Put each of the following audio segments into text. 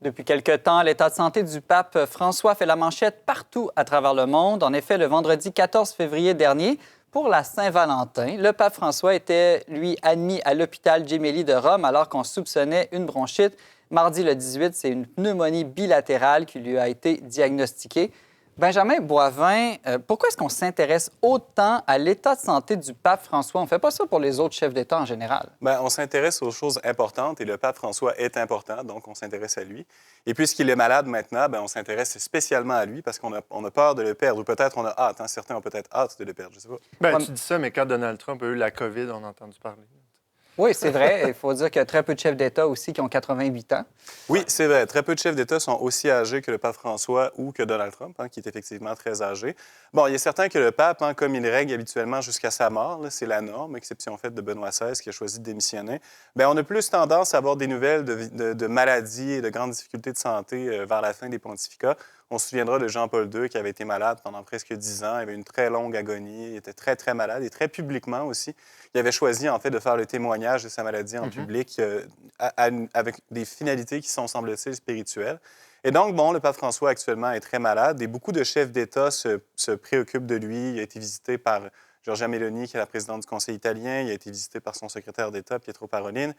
Depuis quelque temps, l'état de santé du pape François fait la manchette partout à travers le monde. En effet, le vendredi 14 février dernier, pour la Saint-Valentin, le pape François était, lui, admis à l'hôpital Gemelli de Rome alors qu'on soupçonnait une bronchite. Mardi le 18, c'est une pneumonie bilatérale qui lui a été diagnostiquée. Benjamin Boivin, pourquoi est-ce qu'on s'intéresse autant à l'état de santé du pape François? On ne fait pas ça pour les autres chefs d'État en général. Bien, on s'intéresse aux choses importantes et le pape François est important, donc on s'intéresse à lui. Et puisqu'il est malade maintenant, bien, on s'intéresse spéciaalement à lui parce qu'on a peur de le perdre, ou peut-être on a hâte. Hein? Certains ont peut-être hâte de le perdre, je ne sais pas. Bien, tu dis ça, mais quand Donald Trump a eu la COVID, on a entendu parler. Oui, c'est vrai. Il faut dire qu'il y a très peu de chefs d'État aussi qui ont 88 ans. Oui, c'est vrai. Très peu de chefs d'État sont aussi âgés que le pape François ou que Donald Trump, hein, qui est effectivement très âgé. Bon, il est certain que le pape, hein, comme il règne habituellement jusqu'à sa mort, là, c'est la norme, exception faite de Benoît XVI qui a choisi de démissionner, bien, on a plus tendance à avoir des nouvelles de maladies et de grandes difficultés de santé vers la fin des pontificats. On se souviendra de Jean-Paul II qui avait été malade pendant presque 10 ans. Il avait une très longue agonie. Il était très, très malade et très publiquement aussi. Il avait choisi, en fait, de faire le témoignage de sa maladie en public avec des finalités qui sont, semble-t-il, spirituelles. Et donc, bon, le pape François actuellement est très malade et beaucoup de chefs d'État se préoccupent de lui. Il a été visité par Giorgia Meloni, qui est la présidente du Conseil italien. Il a été visité par son secrétaire d'État, Pietro Parolin.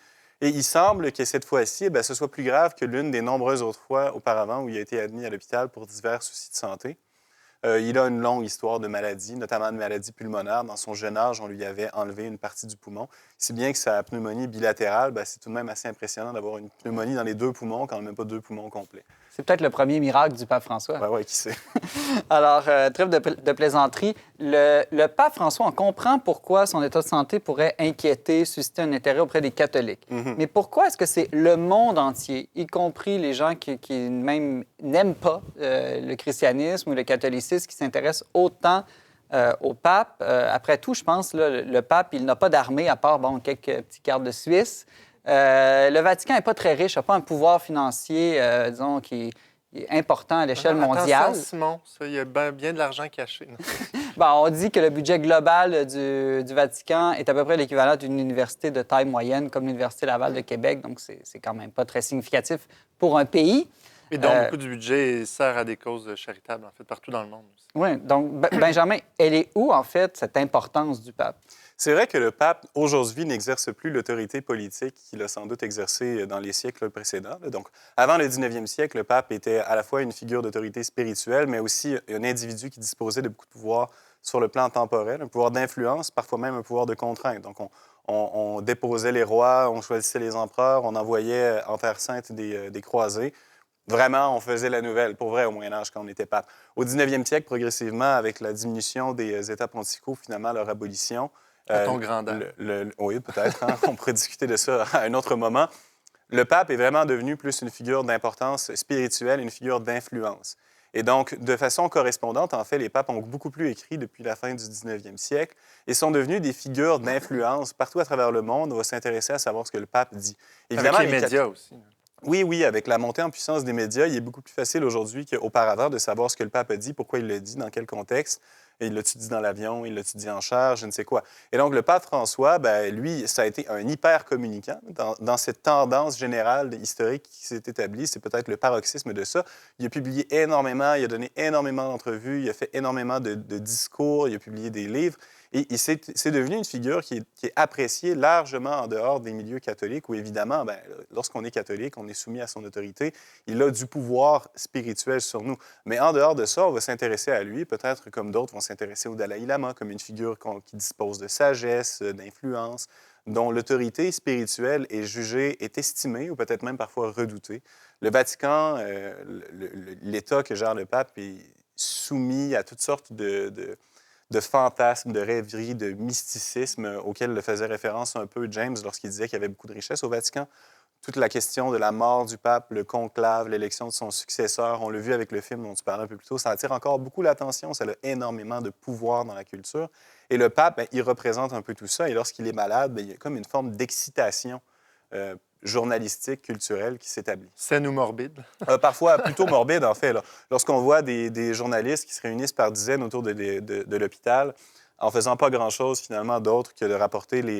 Et il semble que cette fois-ci, bien, ce soit plus grave que l'une des nombreuses autres fois auparavant où il a été admis à l'hôpital pour divers soucis de santé. Il a une longue histoire de maladies, notamment de maladies pulmonaires. Dans son jeune âge, on lui avait enlevé une partie du poumon. Si bien que sa pneumonie bilatérale, bien, c'est tout de même assez impressionnant d'avoir une pneumonie dans les deux poumons quand même pas deux poumons complets. C'est peut-être le premier miracle du pape François. Oui, qui sait. Alors, trêve de plaisanterie, le pape François, on comprend pourquoi son état de santé pourrait inquiéter, susciter un intérêt auprès des catholiques. Mais pourquoi est-ce que c'est le monde entier, y compris les gens qui même n'aiment pas le christianisme ou le catholicisme, qui s'intéressent autant au pape? Après tout, je pense, là, le pape, il n'a pas d'armée à part quelques petits gardes de Suisse. Le Vatican n'est pas très riche, n'a pas un pouvoir financier, disons, qui est important à l'échelle mondiale. Attention, Simon, ça, il y a bien de l'argent caché. On dit que le budget global du Vatican est à peu près l'équivalent d'une université de taille moyenne, comme l'Université Laval de Québec, donc c'est quand même pas très significatif pour un pays. Et donc, beaucoup du budget sert à des causes charitables, en fait, partout dans le monde aussi. Oui, donc, Benjamin, elle est où, en fait, cette importance du pape? C'est vrai que le pape, aujourd'hui, n'exerce plus l'autorité politique qu'il a sans doute exercée dans les siècles précédents. Donc, avant le 19e siècle, le pape était à la fois une figure d'autorité spirituelle, mais aussi un individu qui disposait de beaucoup de pouvoir sur le plan temporel, un pouvoir d'influence, parfois même un pouvoir de contrainte. Donc, on déposait les rois, on choisissait les empereurs, on envoyait en Terre sainte des croisés. Vraiment, on faisait la nouvelle, pour vrai, au Moyen-Âge, quand on était pape. Au 19e siècle, progressivement, avec la diminution des États pontificaux, finalement, leur abolition, à ton grandeur. Oui, peut-être. Hein? On pourrait discuter de ça à un autre moment. Le pape est vraiment devenu plus une figure d'importance spirituelle, une figure d'influence. Et donc, de façon correspondante, en fait, les papes ont beaucoup plus écrit depuis la fin du 19e siècle et sont devenus des figures d'influence partout à travers le monde. On va s'intéresser à savoir ce que le pape dit. Évidemment, avec les médias aussi. Oui, avec la montée en puissance des médias, il est beaucoup plus facile aujourd'hui qu'auparavant de savoir ce que le pape a dit, pourquoi il le dit, dans quel contexte. Et il l'a-tu dit dans l'avion, il l'a-tu dit en char, je ne sais quoi. Et donc, le pape François, bien, lui, ça a été un hyper-communicant dans cette tendance générale historique qui s'est établie. C'est peut-être le paroxysme de ça. Il a publié énormément, il a donné énormément d'entrevues, il a fait énormément de discours, il a publié des livres. Et c'est devenu une figure qui est appréciée largement en dehors des milieux catholiques où, évidemment, bien, lorsqu'on est catholique, on est soumis à son autorité. Il a du pouvoir spirituel sur nous. Mais en dehors de ça, on va s'intéresser à lui, peut-être comme d'autres vont s'intéresser au Dalai Lama, comme une figure qui dispose de sagesse, d'influence, dont l'autorité spirituelle est jugée, est estimée ou peut-être même parfois redoutée. Le Vatican, l'État que gère le pape, est soumis à toutes sortes de fantasmes, de rêveries, de mysticisme auquel le faisait référence un peu James lorsqu'il disait qu'il y avait beaucoup de richesses au Vatican. Toute la question de la mort du pape, le conclave, l'élection de son successeur, on l'a vu avec le film dont tu parlais un peu plus tôt, ça attire encore beaucoup l'attention, ça a énormément de pouvoir dans la culture. Et le pape, bien, il représente un peu tout ça, et lorsqu'il est malade, bien, il y a comme une forme d'excitation journalistique, culturelle qui s'établit. Saine ou morbide? Parfois plutôt morbide, en fait. Lorsqu'on voit des journalistes qui se réunissent par dizaines autour de l'hôpital en faisant pas grand-chose, finalement, d'autre que de rapporter les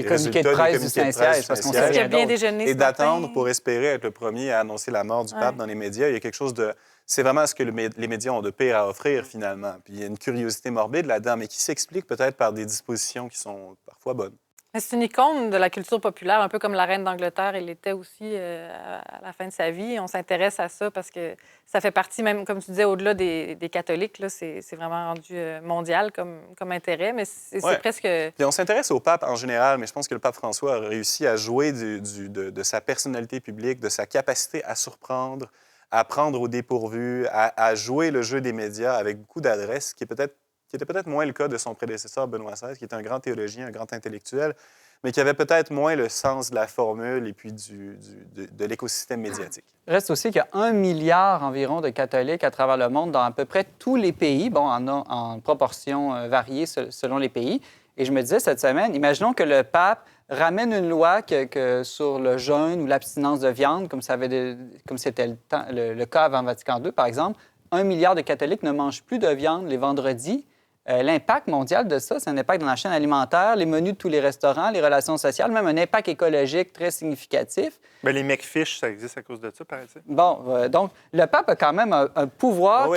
communiqués de résultats presse des du comités de Saint-Siège, presse parce qu'on du Saint-Siège. sait J'ai bien d'autres. déjeuné Et ce matin. d'attendre pour espérer être le premier à annoncer la mort du pape dans les médias. Il y a quelque chose de... C'est vraiment ce que les médias ont de pire à offrir, finalement. Puis il y a une curiosité morbide là-dedans, mais qui s'explique peut-être par des dispositions qui sont parfois bonnes. Mais c'est une icône de la culture populaire, un peu comme la reine d'Angleterre, elle l'était aussi à la fin de sa vie. On s'intéresse à ça parce que ça fait partie, même, comme tu disais, au-delà des catholiques, là, c'est vraiment rendu mondial comme intérêt, mais c'est presque... Puis on s'intéresse au pape en général, mais je pense que le pape François a réussi à jouer de sa personnalité publique, de sa capacité à surprendre, à prendre au dépourvu, à jouer le jeu des médias avec beaucoup d'adresse, qui était peut-être moins le cas de son prédécesseur Benoît XVI, qui est un grand théologien, un grand intellectuel, mais qui avait peut-être moins le sens de la formule et puis de l'écosystème médiatique. Il reste aussi qu'il y a 1 milliard environ de catholiques à travers le monde dans à peu près tous les pays, en proportion variée selon les pays. Et je me disais cette semaine, imaginons que le pape ramène une loi que sur le jeûne ou l'abstinence de viande, comme c'était le cas avant Vatican II, par exemple, 1 milliard de catholiques ne mangent plus de viande les vendredis. L'impact mondial de ça, c'est un impact dans la chaîne alimentaire, les menus de tous les restaurants, les relations sociales, même un impact écologique très significatif. Bien, les McFish, ça existe à cause de ça, paraît-il. Bon, donc le pape a quand même un pouvoir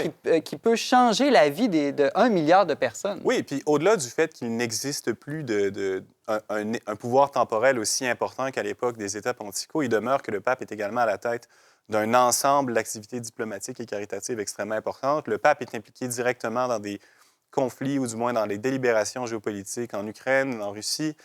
qui peut changer la vie de 1 milliard de personnes. Oui, et puis au-delà du fait qu'il n'existe plus un pouvoir temporel aussi important qu'à l'époque des États pontificaux, il demeure que le pape est également à la tête d'un ensemble d'activités diplomatiques et caritatives extrêmement importantes. Le pape est impliqué directement dans des conflits, ou du moins dans les délibérations géopolitiques en Ukraine, en Russie,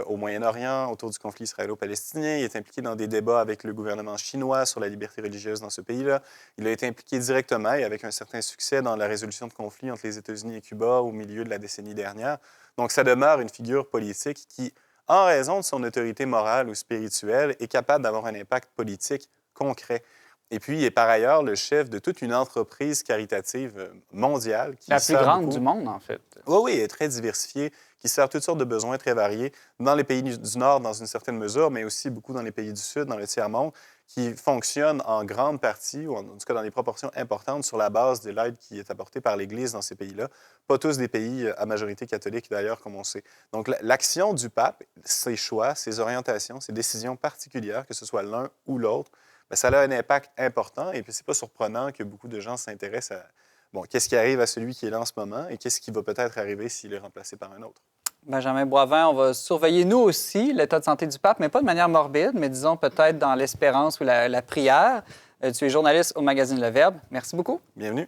au Moyen-Orient, autour du conflit israélo-palestinien. Il est impliqué dans des débats avec le gouvernement chinois sur la liberté religieuse dans ce pays-là. Il a été impliqué directement et avec un certain succès dans la résolution de conflits entre les États-Unis et Cuba au milieu de la décennie dernière. Donc, ça demeure une figure politique qui, en raison de son autorité morale ou spirituelle, est capable d'avoir un impact politique concret. Et puis, il est par ailleurs le chef de toute une entreprise caritative mondiale. La plus grande du monde, en fait. Oui, elle est très diversifiée, qui sert toutes sortes de besoins très variés dans les pays du Nord, dans une certaine mesure, mais aussi beaucoup dans les pays du Sud, dans le tiers-monde, qui fonctionne en grande partie, ou en tout cas dans des proportions importantes, sur la base de l'aide qui est apportée par l'Église dans ces pays-là. Pas tous des pays à majorité catholique, d'ailleurs, comme on sait. Donc, l'action du pape, ses choix, ses orientations, ses décisions particulières, que ce soit l'un ou l'autre, bien, ça a un impact important. Et puis, c'est pas surprenant que beaucoup de gens s'intéressent à, bon, qu'est-ce qui arrive à celui qui est là en ce moment et qu'est-ce qui va peut-être arriver s'il est remplacé par un autre. Benjamin Boivin, on va surveiller nous aussi l'état de santé du pape, mais pas de manière morbide, mais disons peut-être dans l'espérance ou la prière. Tu es journaliste au magazine Le Verbe. Merci beaucoup. Bienvenue.